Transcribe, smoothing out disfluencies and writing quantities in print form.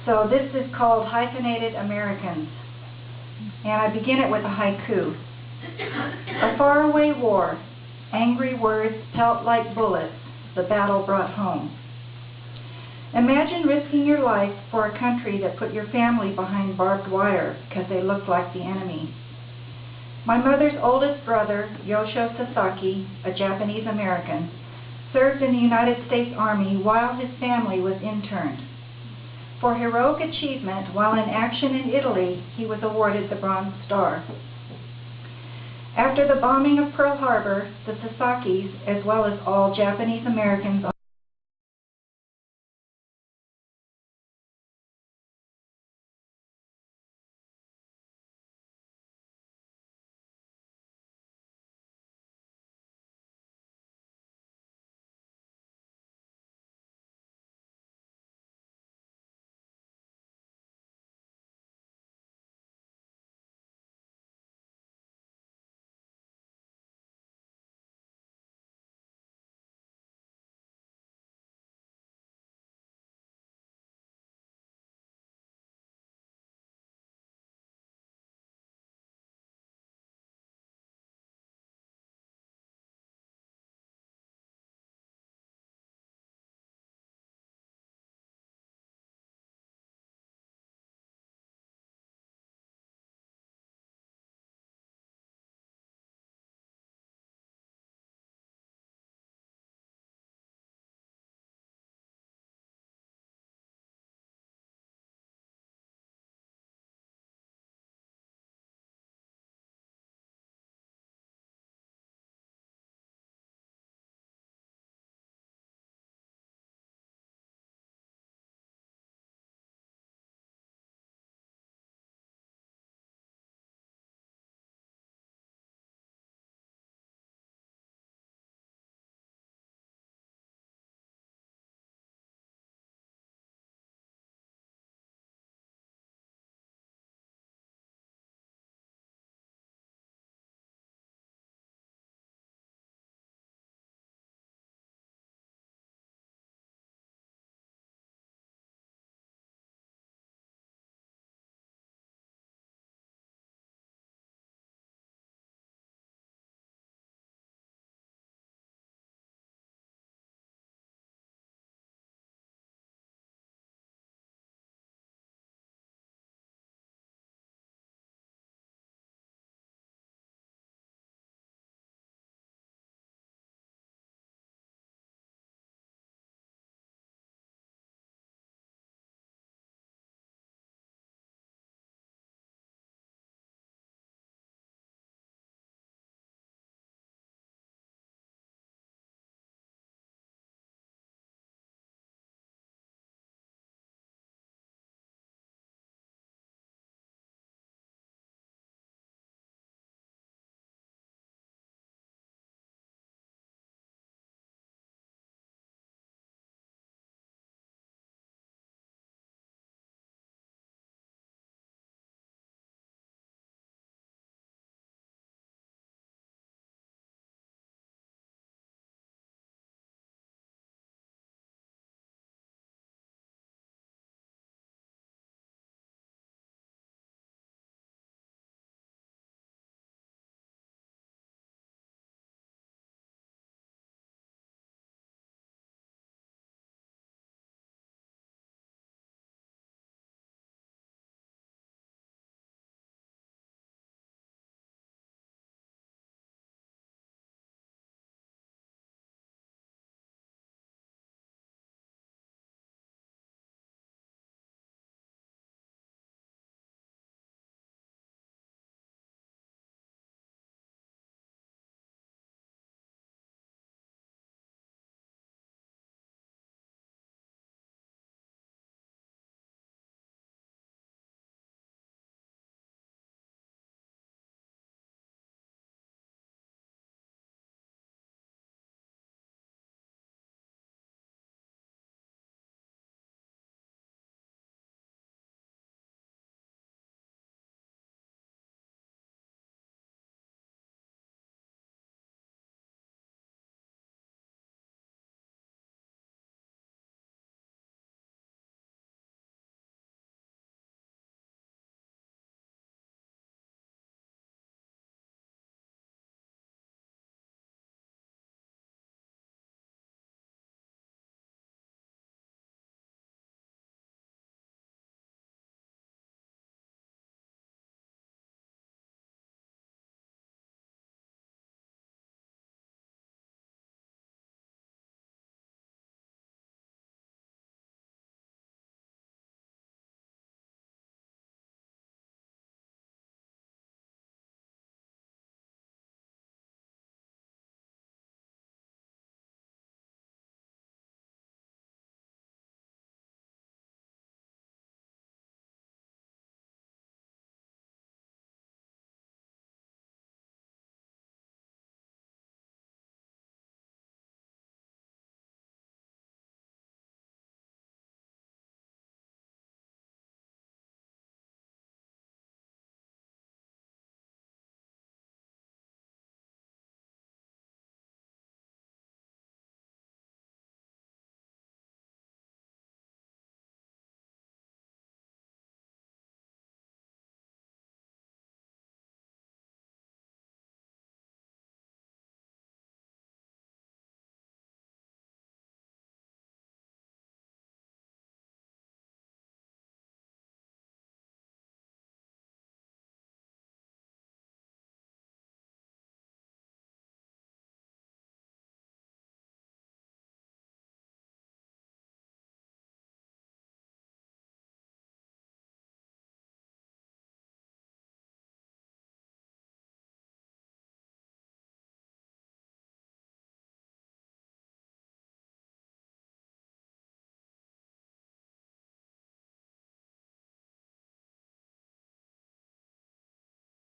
So this is called Hyphenated Americans. And I begin it with a haiku. A faraway war, angry words pelt like bullets, the battle brought home. Imagine risking your life for a country that put your family behind barbed wire because they looked like the enemy. My mother's oldest brother, Yoshio Sasaki, a Japanese American, served in the United States Army while his family was interned. For heroic achievement while in action in Italy, he was awarded the Bronze Star. After the bombing of Pearl Harbor, the Sasakis, as well as all Japanese Americans